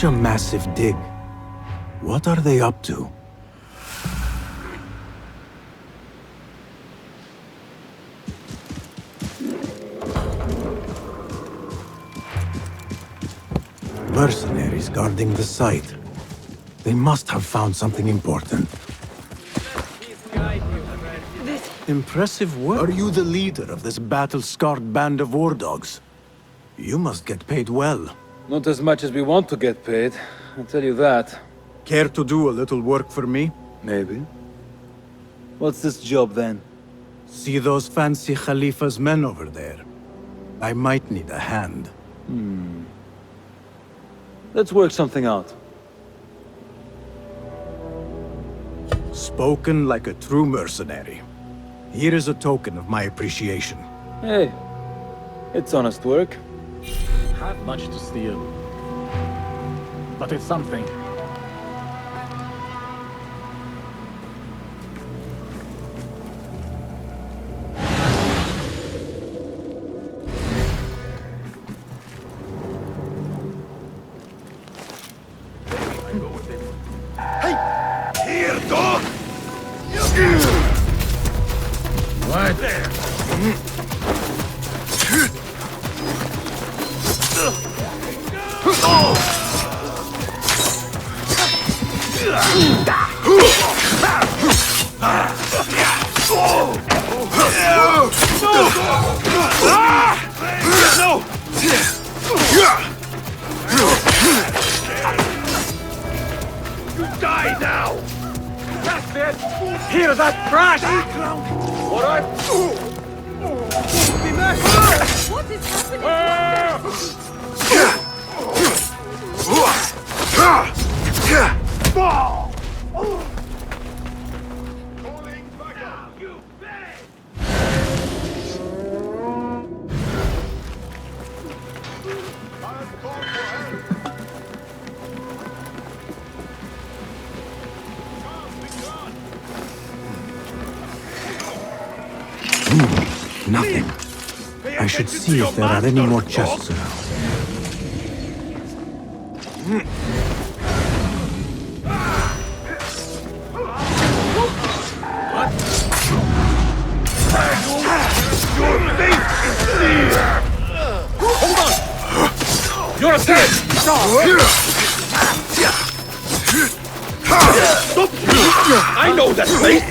Such a massive dig. What are they up to? Mercenaries guarding the site. They must have found something important. Impressive work. Are you the leader of this battle-scarred band of war dogs? You must get paid well. Not as much as we want to get paid, I'll tell you that. Care to do a little work for me? Maybe. What's this job then? See those fancy Khalifa's men over there? I might need a hand. Let's work something out. Spoken like a true mercenary. Here is a token of my appreciation. Hey, it's honest work. Have much to steal. But it's something. Hey! Here, dog! Right there! You die now! That's it! Hear that crash! What What is happening? Nothing. I should see if there are any more chests around. What? Your fate is sealed! Hold on! You're a dead! Stop! I know that place!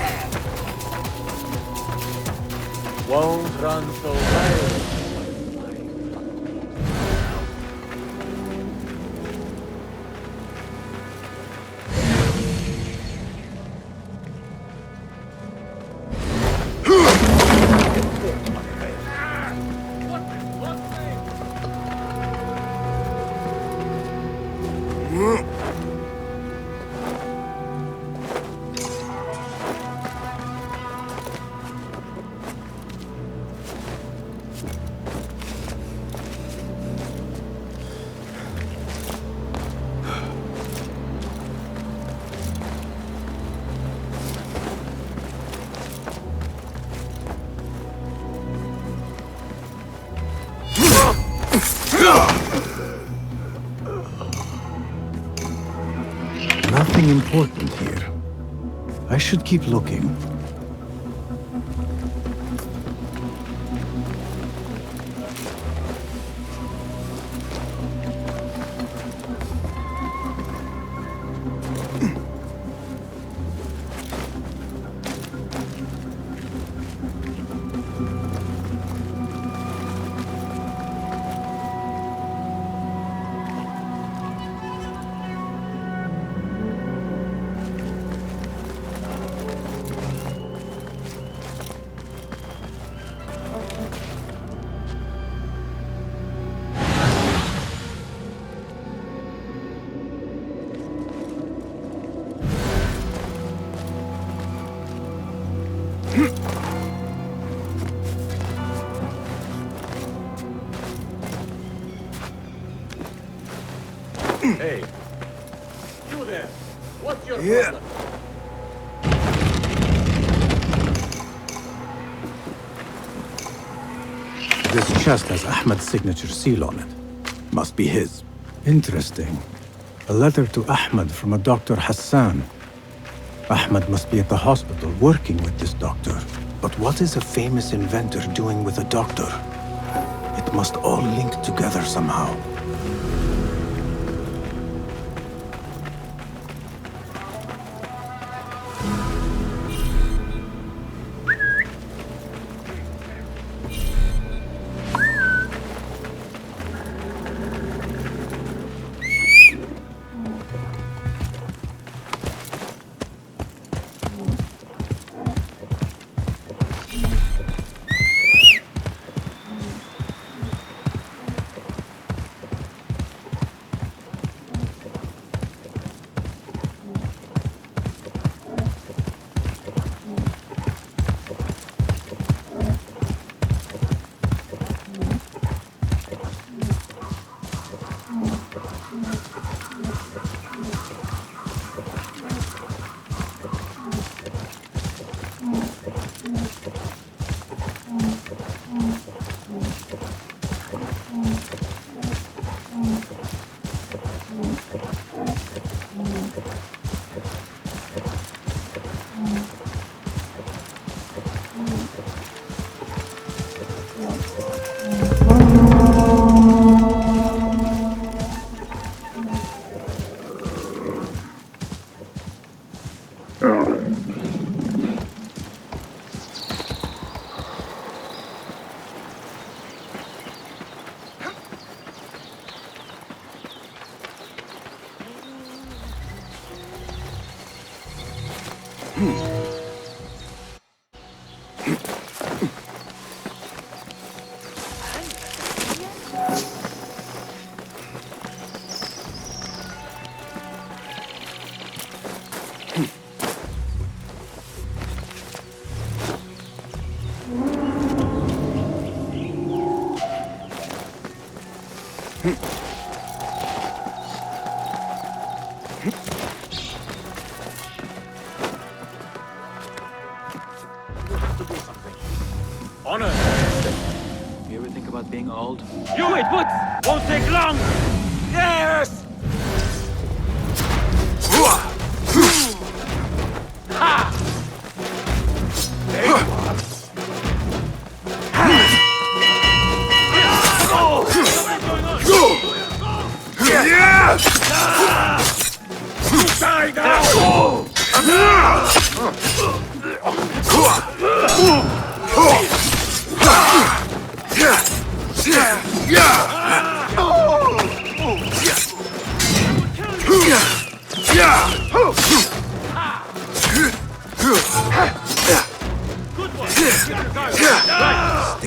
Won't run so wild. Nothing important here. I should keep looking. Hey. You there. What's your problem? This chest has Ahmed's signature seal on it. Must be his. Interesting. A letter to Ahmed from a Dr. Hassan. Ahmed must be at the hospital working with this doctor. But what is a famous inventor doing with a doctor? It must all link together somehow. Honor. You ever think about being old? Do it, but won't take long. Yes. Ha! There you are. Die now!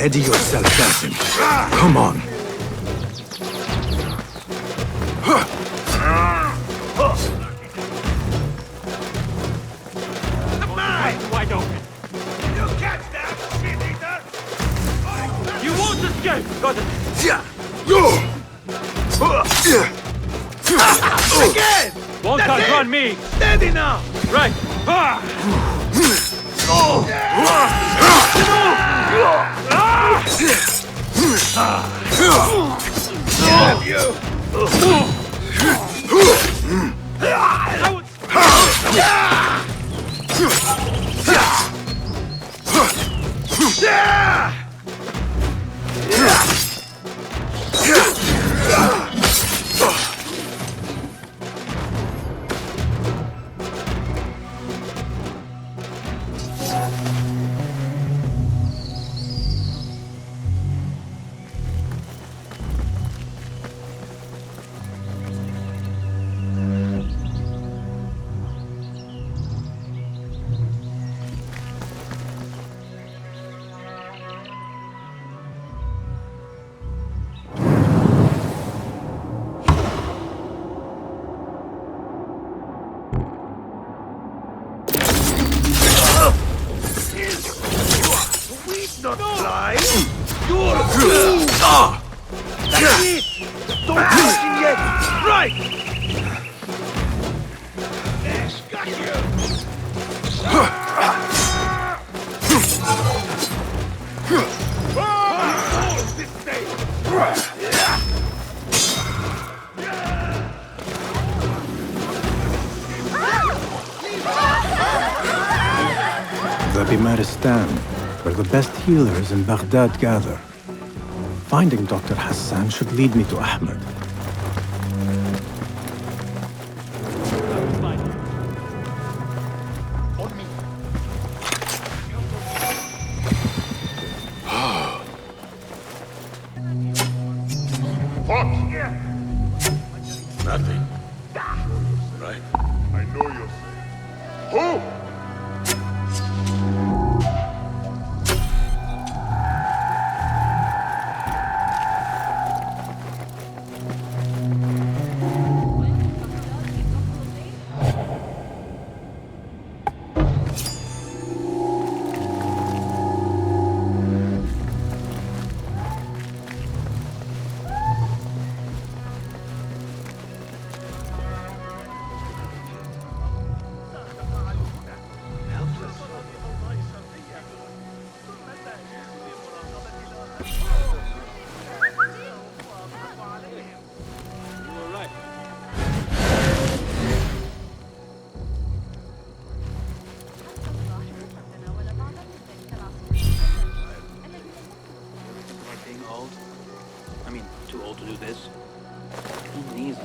Steady yourself, Assassin. Come on. Wide open. You catch that, shit eater! You won't escape! Got it! Again! Won't outrun me! Steady now! Right! Damn you! Not fly! You're That's it! Don't push him yet! Right! right! Yes, got you! Hold this thing! The Bimaristan, where the best healers in Baghdad gather. Finding Dr. Hassan should lead me to Ahmed. Nothing. Right? I know you're saying. Who? Being old? I mean, too old to do this. Who needs it?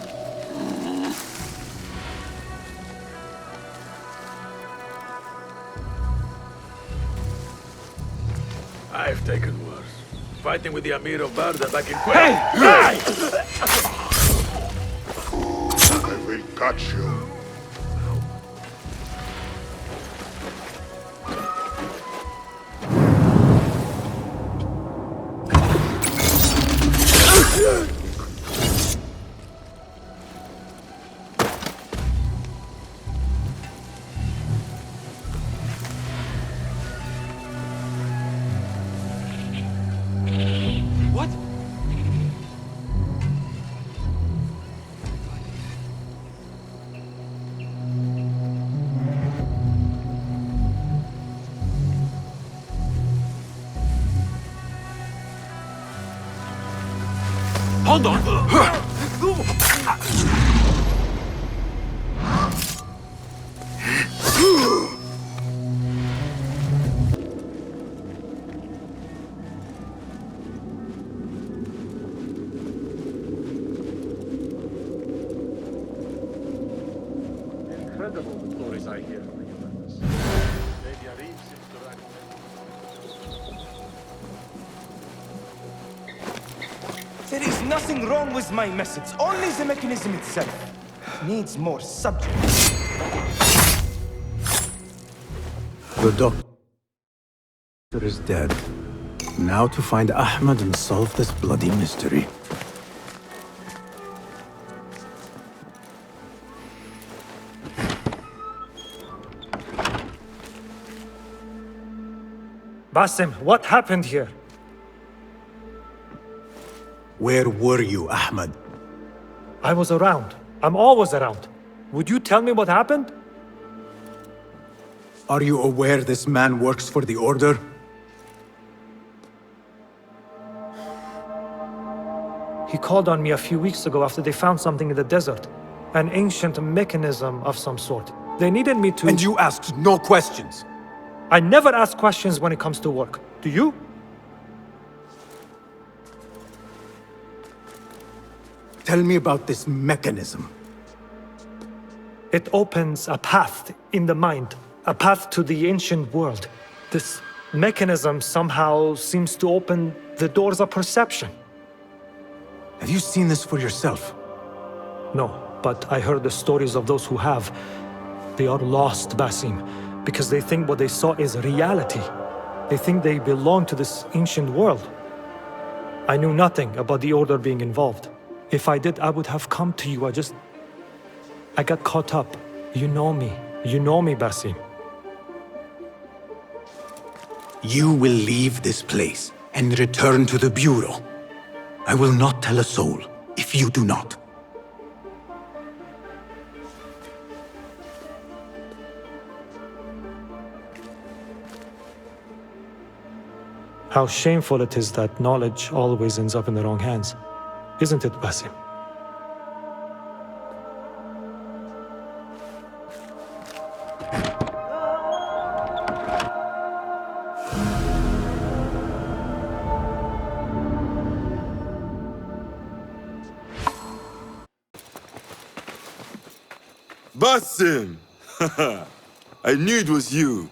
I've taken worse. Fighting with the Amir of Barda back in Kuwait. Hey! I will catch you. What? Hold on! Incredible the stories I hear from you members. Lady Arif seems to recommend. There is nothing wrong with my message, only the mechanism itself needs more subjects. The doctor is dead. Now to find Ahmed and solve this bloody mystery. Basim, what happened here? Where were you, Ahmed? I was around. I'm always around. Would you tell me what happened? Are you aware this man works for the Order? He called on me a few weeks ago after they found something in the desert. An ancient mechanism of some sort. They needed me to... And you asked no questions? I never ask questions when it comes to work. Do you? Tell me about this mechanism. It opens a path in the mind. A path to the ancient world. This mechanism somehow seems to open the doors of perception. Have you seen this for yourself? No, but I heard the stories of those who have. They are lost, Basim, because they think what they saw is reality. They think they belong to this ancient world. I knew nothing about the Order being involved. If I did, I would have come to you. I got caught up. You know me. You know me, Basim. You will leave this place and return to the Bureau. I will not tell a soul if you do not. how shameful it is that knowledge always ends up in the wrong hands. Isn't it, Basim? Basim! I knew it was you.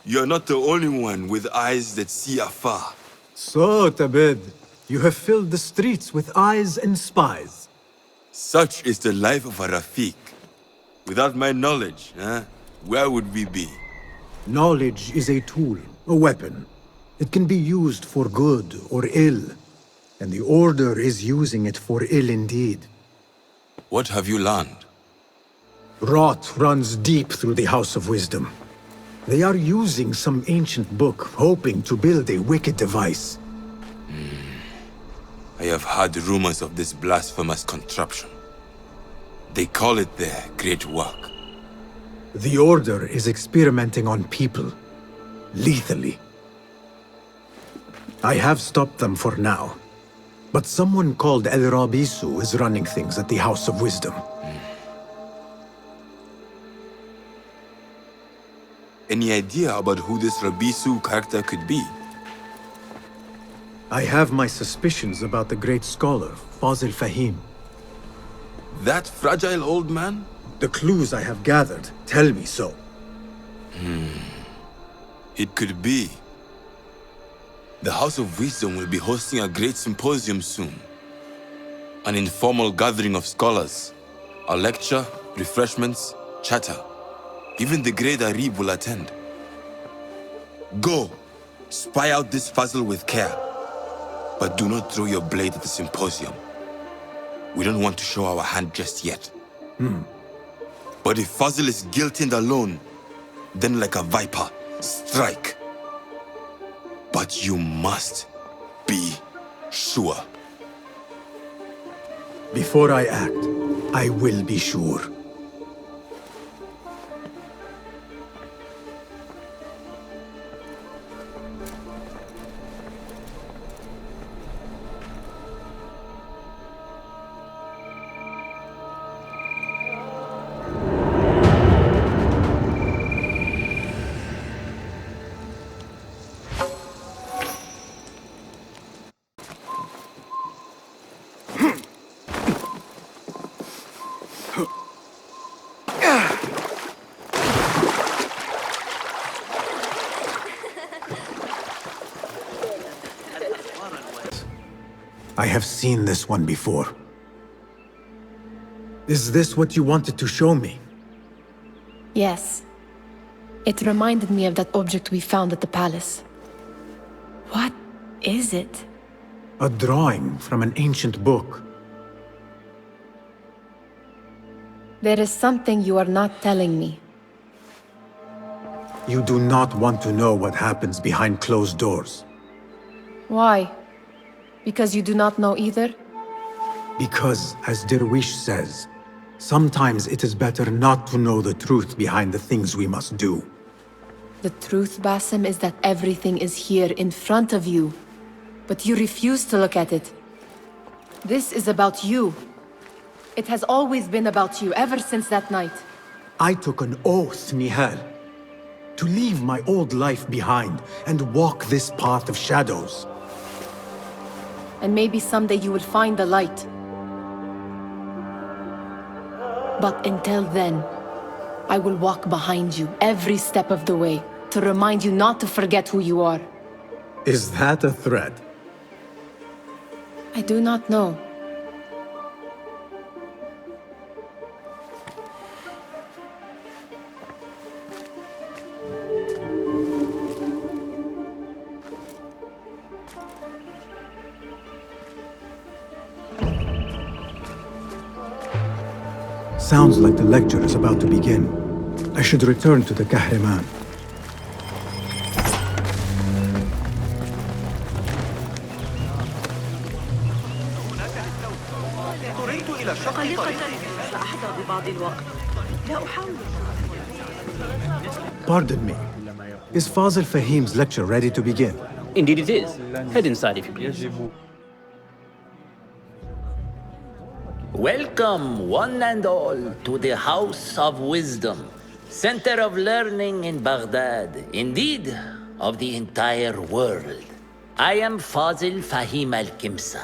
You're not the only one with eyes that see afar. So, Tabid, you have filled the streets with eyes and spies. Such is the life of a Rafiq. Without my knowledge, where would we be? Knowledge is a tool, a weapon. It can be used for good or ill, and the Order is using it for ill indeed. What have you learned? Rot runs deep through the House of Wisdom. They are using some ancient book, hoping to build a wicked device. I have heard rumors of this blasphemous contraption. They call it their great work. The Order is experimenting on people, lethally. I have stopped them for now, but someone called El Rabisu is running things at the House of Wisdom. Any idea about who this Rabisu character could be? I have my suspicions about the great scholar, Fazil Fahim. That fragile old man? The clues I have gathered tell me so. It could be. The House of Wisdom will be hosting a great symposium soon. An informal gathering of scholars. A lecture, refreshments, chatter. Even the great Arib will attend. Go, spy out this Fazil with care. But do not throw your blade at the symposium. We don't want to show our hand just yet. But if Fazil is guilty and alone, then like a viper, strike. But you must be sure. Before I act, I will be sure. I have seen this one before. Is this what you wanted to show me? Yes. It reminded me of that object we found at the palace. What is it? A drawing from an ancient book. There is something you are not telling me. You do not want to know what happens behind closed doors. Why? Because you do not know either? Because, as Derwish says, sometimes it is better not to know the truth behind the things we must do. The truth, Basim, is that everything is here in front of you. But you refuse to look at it. This is about you. It has always been about you, ever since that night. I took an oath, Nihal, to leave my old life behind and walk this path of shadows. And maybe someday you will find the light. But until then, I will walk behind you every step of the way to remind you not to forget who you are. Is that a threat? I do not know. Sounds like the lecture is about to begin. I should return to the Kahraman. Pardon me. Is Fazil Fahim's lecture ready to begin? Indeed it is. Head inside if you please. Welcome, one and all, to the House of Wisdom, center of learning in Baghdad, indeed, of the entire world. I am Fazil Fahim al-Kimsa,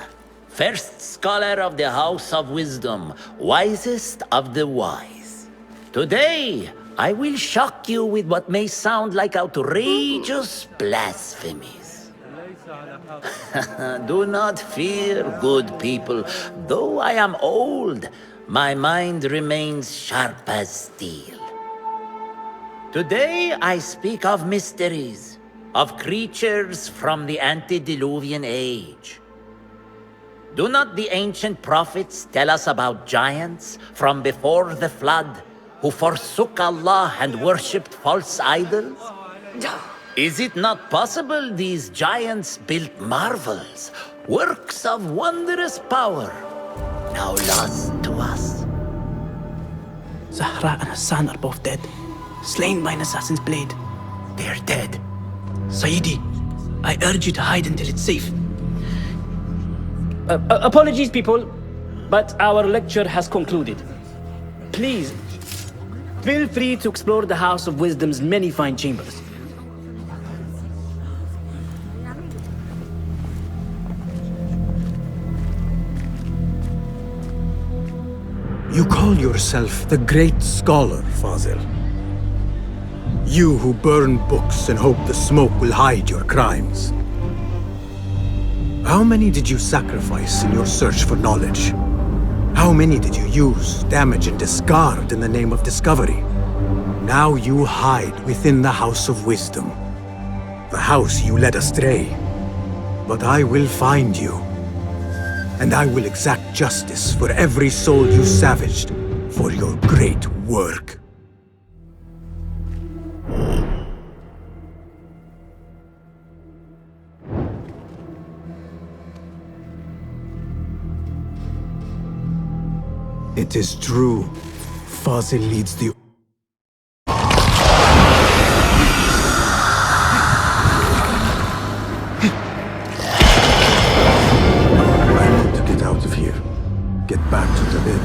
first scholar of the House of Wisdom, wisest of the wise. Today, I will shock you with what may sound like outrageous blasphemies. Do not fear, good people. Though I am old, my mind remains sharp as steel. Today I speak of mysteries, of creatures from the antediluvian age. Do not the ancient prophets tell us about giants from before the flood who forsook Allah and worshipped false idols? Is it not possible these giants built marvels, works of wondrous power, now lost to us? Zahra and Hassan are both dead, slain by an assassin's blade. They're dead. Saidi, I urge you to hide until it's safe. Apologies, people, but our lecture has concluded. Please, feel free to explore the House of Wisdom's many fine chambers. You call yourself the great scholar, Fazil. You who burn books and hope the smoke will hide your crimes. How many did you sacrifice in your search for knowledge? How many did you use, damage, and discard in the name of discovery? Now you hide within the House of Wisdom. The house you led astray. But I will find you. And I will exact justice for every soul you savaged for your great work. It is true. Fazil leads the... out of here. Get back to the bed.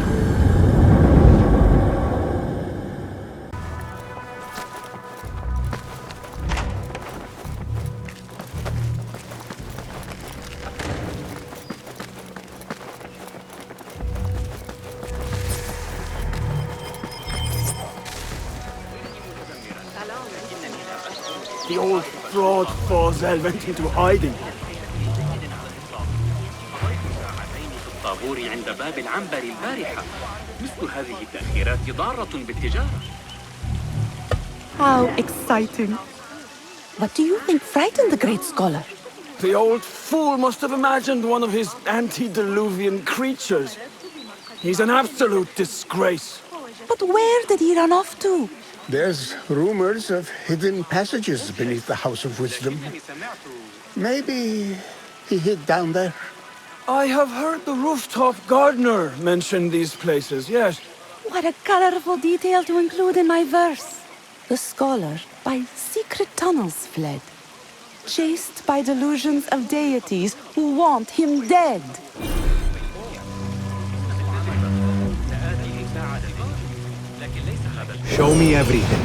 The old fraud Fazil went into hiding. الطابور عند باب العنبر البارحة. مثل هذه التأخيرات ضارة بالتجارة. How exciting. What do you think frightened the great scholar? The old fool must have imagined one of his antediluvian creatures. He's an absolute disgrace. But where did he run off to? There's rumors of hidden passages beneath the House of Wisdom. Maybe he hid down there. I have heard the rooftop gardener mention these places, yes. What a colorful detail to include in my verse. The scholar by secret tunnels fled, chased by delusions of deities who want him dead. Show me everything.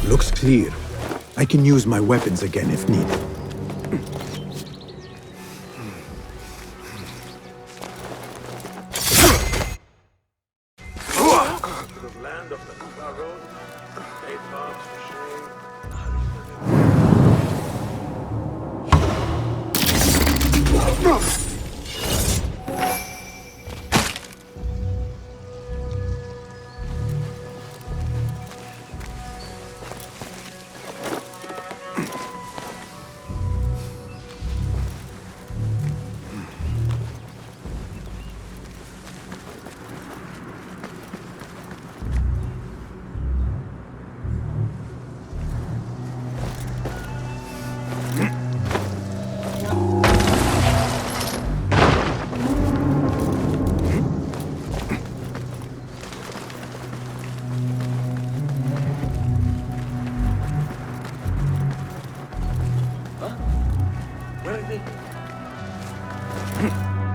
Looks clear. I can use my weapons again if needed.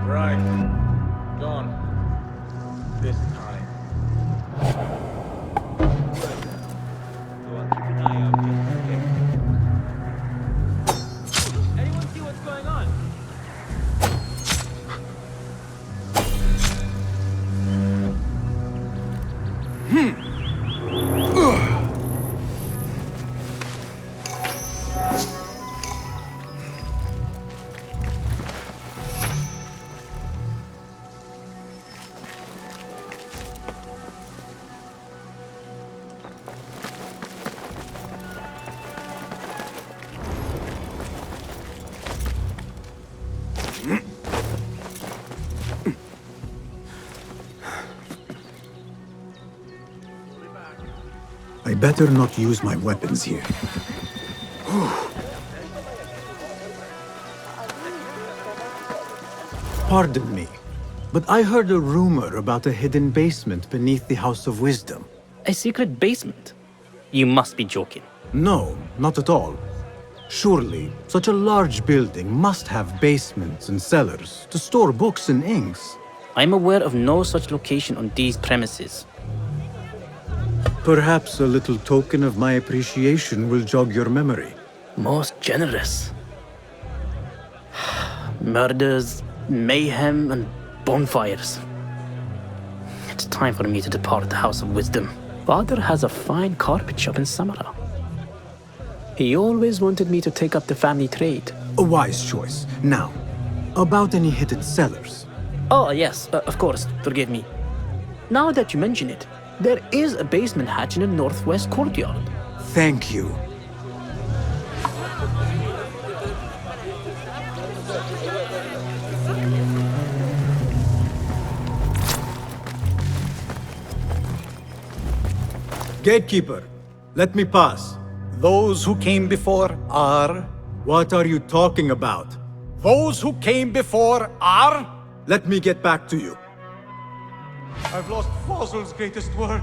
Right. Gone. This time. Anyone see what's going on? I better not use my weapons here. Pardon me, but I heard a rumor about a hidden basement beneath the House of Wisdom. A secret basement? You must be joking. No, not at all. Surely, such a large building must have basements and cellars to store books and inks. I'm aware of no such location on these premises. Perhaps a little token of my appreciation will jog your memory. Most generous. Murders, mayhem, and bonfires. It's time for me to depart the House of Wisdom. Father has a fine carpet shop in Samara. He always wanted me to take up the family trade. A wise choice. Now, about any hidden cellars? Oh, yes, of course, forgive me. Now that you mention it, there is a basement hatch in the northwest courtyard. Thank you. Gatekeeper, let me pass. Those who came before are... What are you talking about? Those who came before are... Let me get back to you. I've lost FAZIL's greatest work.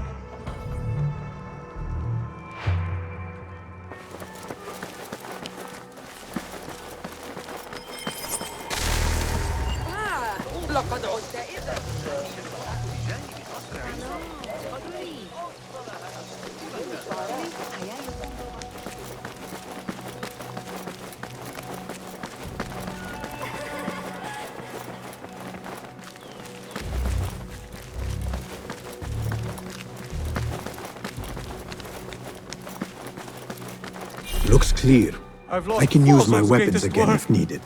Looks clear. I can use my weapons again if needed.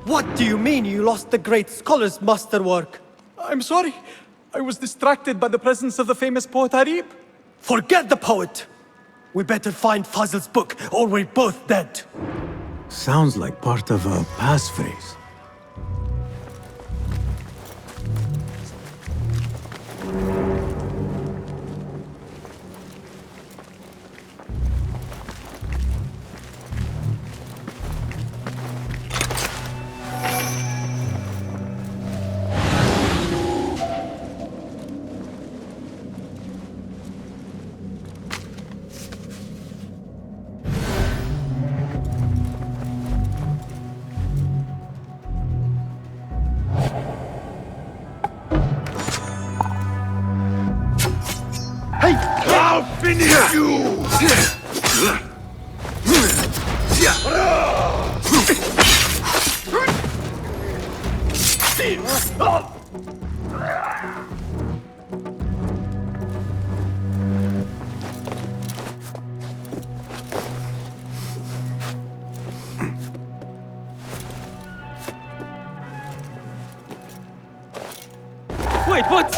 What do you mean you lost the great scholar's masterwork? I'm sorry. I was distracted by the presence of the famous poet Arib. Forget the poet! We better find Fazil's book, or we're both dead. Sounds like part of a passphrase. I'll finish you! Wait, what?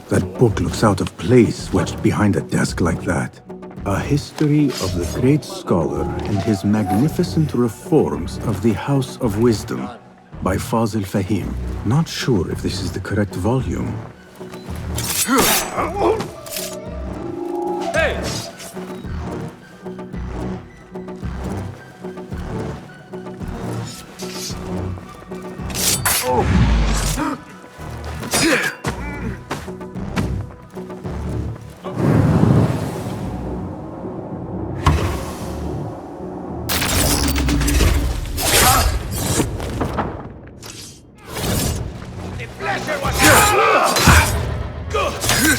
That book looks out of place wedged behind a desk like that. A history of the great scholar and his magnificent reforms of the House of Wisdom by Fazil Fahim. Not sure if this is the correct volume. Hey!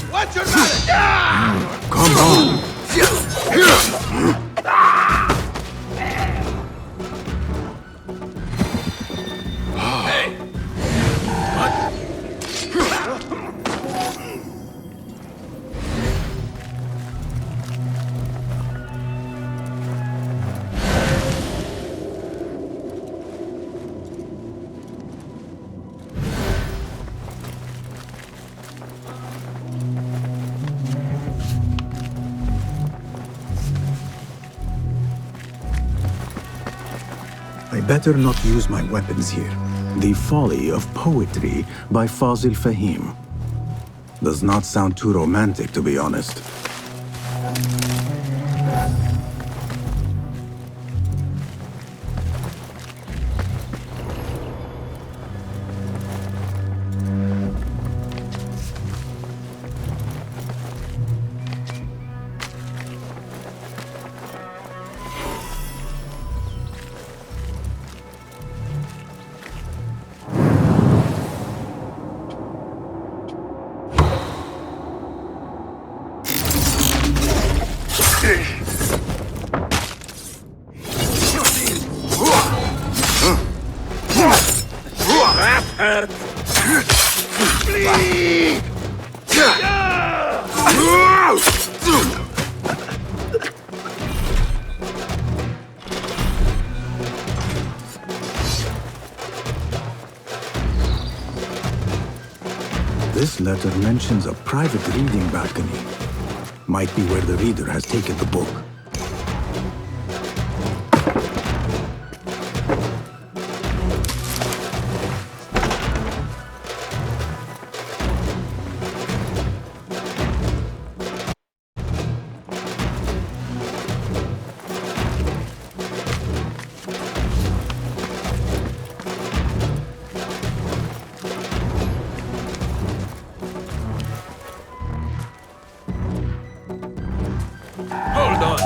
What's your matter? Come on! Hey! What? I better not use my weapons here. The Folly of Poetry by Fazil Fahim. Does not sound too romantic, to be honest. This letter mentions a private reading balcony. Might be where the reader has taken the book. Hold on.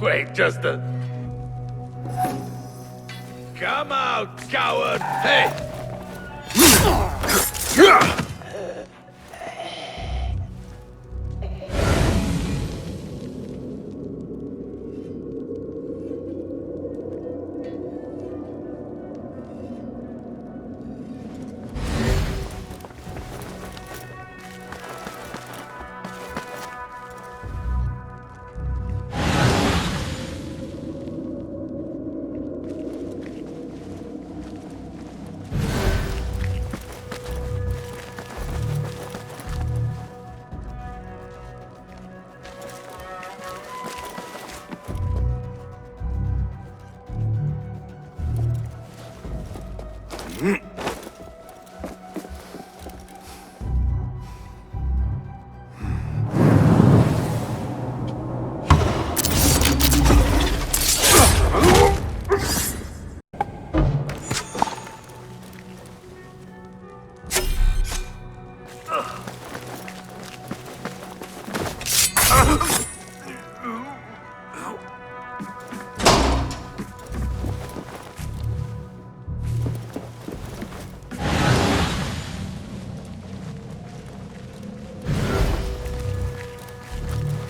Wait, just a... Come out, coward! Hey!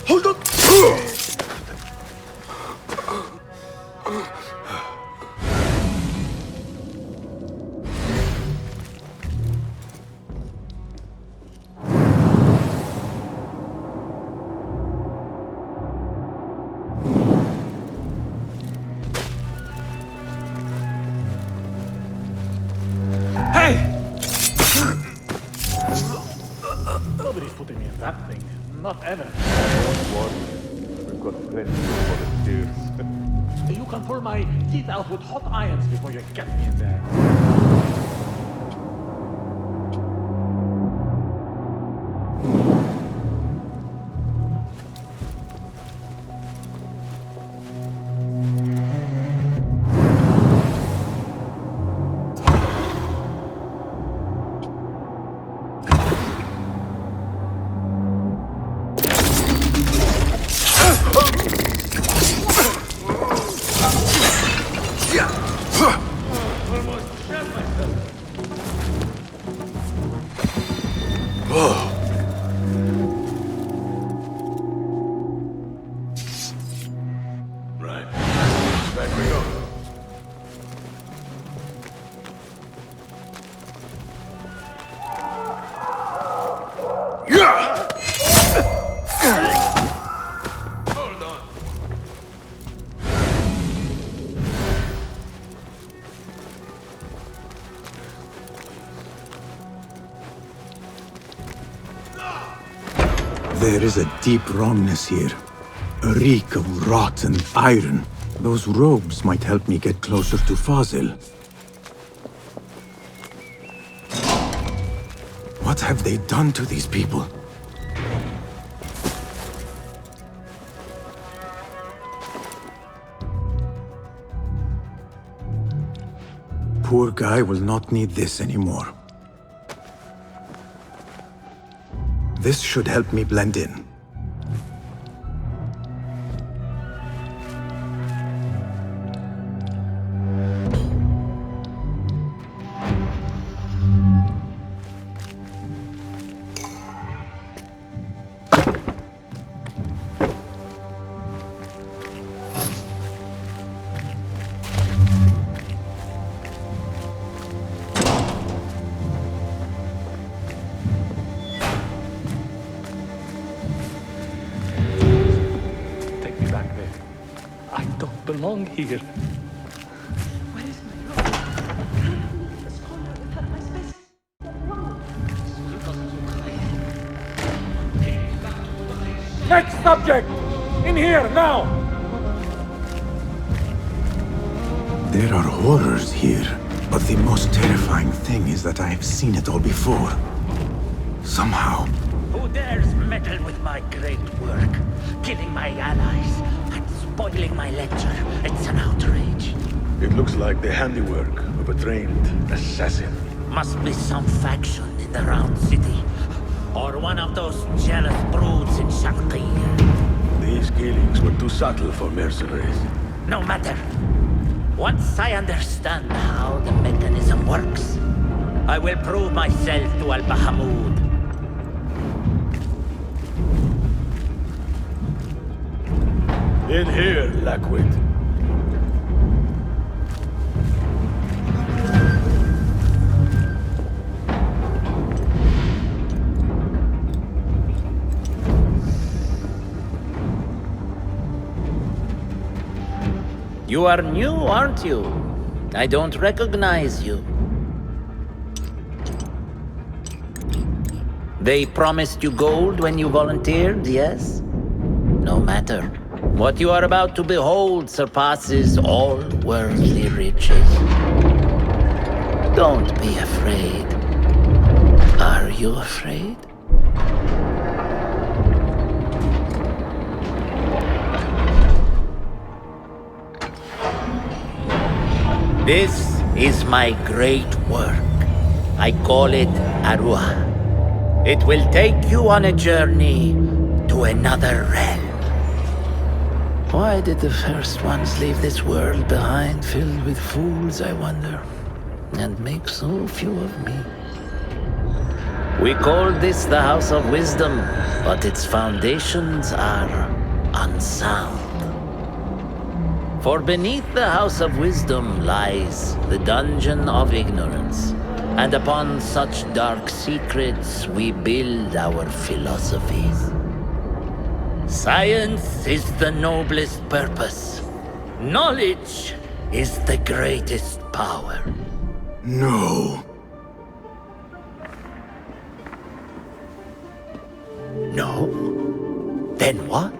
Hold on! Nobody's putting me in that thing. Not ever. Don't worry. We've got plenty of volunteers. You can pull my teeth out with hot irons before you get me in there. Hold on. There is a deep wrongness here. A reek of rotten iron. Those robes might help me get closer to Fazil. What have they done to these people? Poor guy will not need this anymore. This should help me blend in. Take me back there. I don't belong here. Next subject! In here, now! There are horrors here, but the most terrifying thing is that I have seen it all before. Somehow. Who dares meddle with my great work? Killing my allies and spoiling my lecture. It's an outrage. It looks like the handiwork of a trained assassin. Must be some faction in the Round City. Or one of those jealous broods in Sharqiyya. These killings were too subtle for mercenaries. No matter. Once I understand how the mechanism works, I will prove myself to Al-Bahamud. In here, Lackwit. You are new, aren't you? I don't recognize you. They promised you gold when you volunteered, yes? No matter. What you are about to behold surpasses all worldly riches. Don't be afraid. Are you afraid? This is my great work. I call it Arwah. It will take you on a journey to another realm. Why did the first ones leave this world behind, filled with fools, I wonder, and make so few of me? We call this the House of Wisdom, but its foundations are unsound. For beneath the House of Wisdom lies the Dungeon of Ignorance, and upon such dark secrets we build our philosophies. Science is the noblest purpose. Knowledge is the greatest power. No. No? Then what?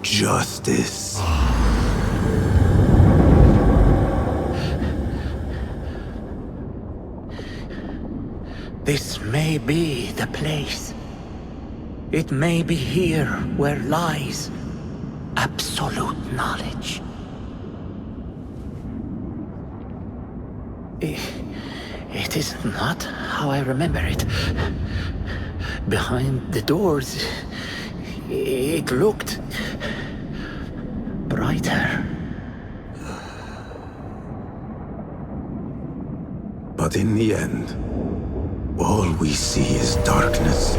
Justice. This may be the place. It may be here where lies absolute knowledge. It is not how I remember it. Behind the doors, it looked brighter. But in the end, all we see is darkness.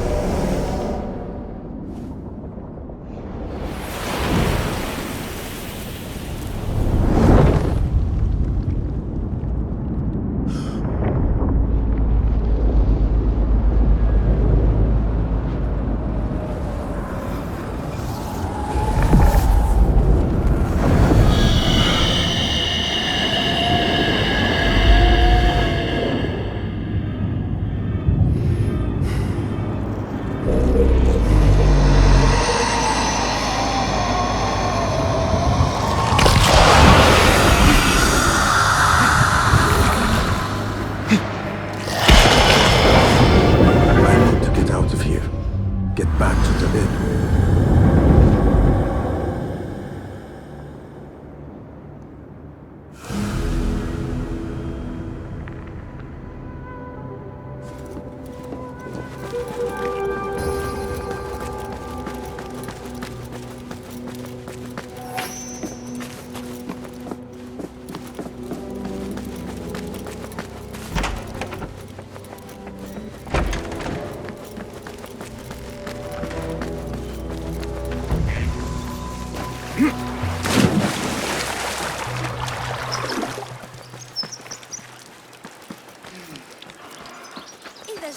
إذا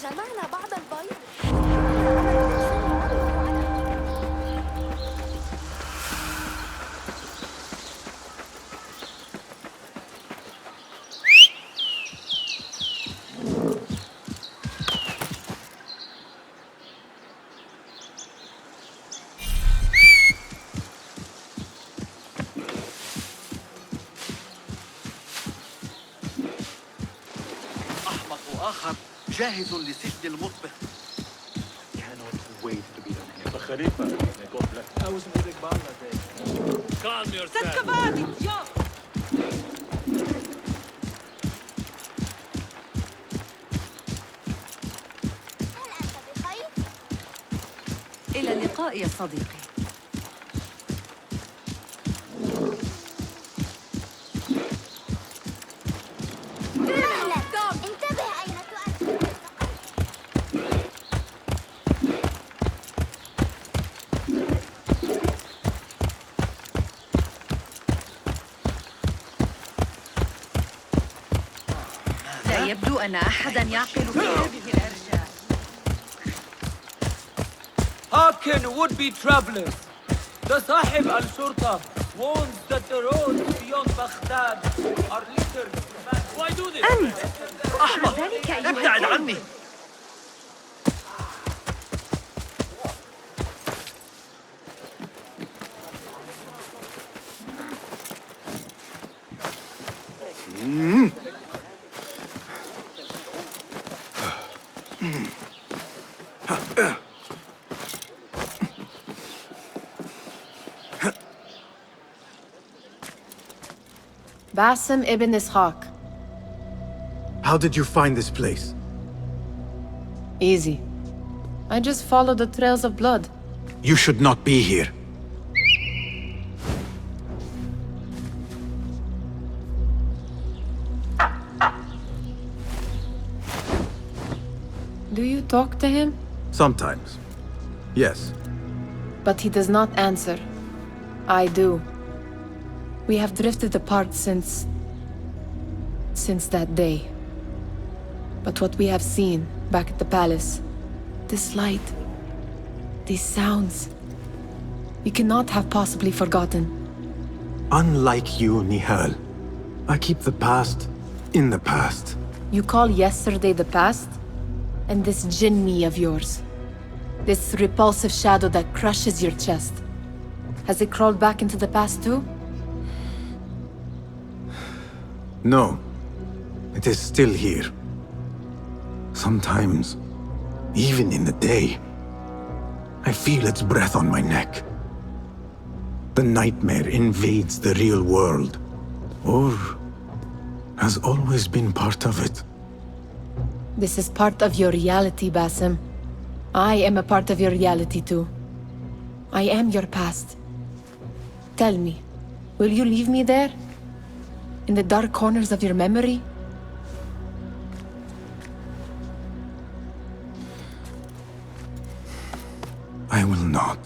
جمعنا بعض البيض آخر جاهز لسجن المطبخ. Cannot wait to be done here. The Khalifa, may God bless. I was with Iqbal that day. Calm yourself. إلى اللقاء يا صديقي. لا يبدو أن أحداً يعقل في هذه الأرجاء. Hearken, would-be travelers. The Sahib al-Shurta warns that the roads beyond Baghdad are littered. Why do this? أنت أحمق! ابتعد عني! Basim ibn Ishaq. How did you find this place? Easy. I just followed the trails of blood. You should not be here. Do you talk to him? Sometimes. Yes. But he does not answer. I do. We have drifted apart since that day. But what we have seen back at the palace, this light, these sounds, we cannot have possibly forgotten. Unlike you, Nihal, I keep the past in the past. You call yesterday the past? And this jinni of yours, this repulsive shadow that crushes your chest, has it crawled back into the past too? No, it is still here. Sometimes, even in the day, I feel its breath on my neck. The nightmare invades the real world, or has always been part of it. This is part of your reality, Basim. I am a part of your reality too. I am your past. Tell me, will you leave me there? In the dark corners of your memory? I will not.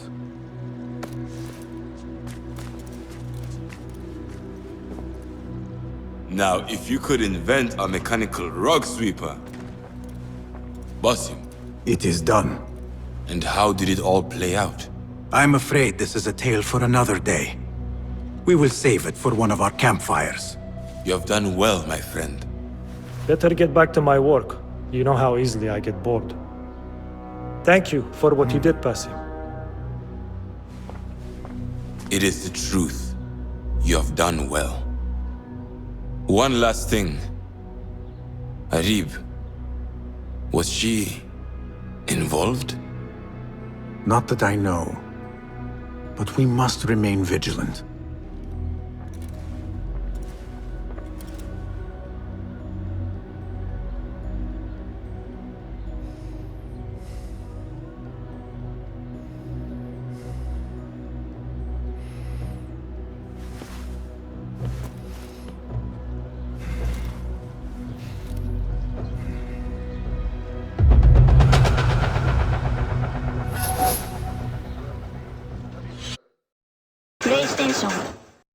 Now, if you could invent a mechanical rug sweeper. Basim. It is done. And how did it all play out? I'm afraid this is a tale for another day. We will save it for one of our campfires. You have done well, my friend. Better get back to my work. You know how easily I get bored. Thank you for what you did, Basim. It is the truth. You have done well. One last thing. Arib, was she involved? Not that I know. But we must remain vigilant. PlayStation 英雄。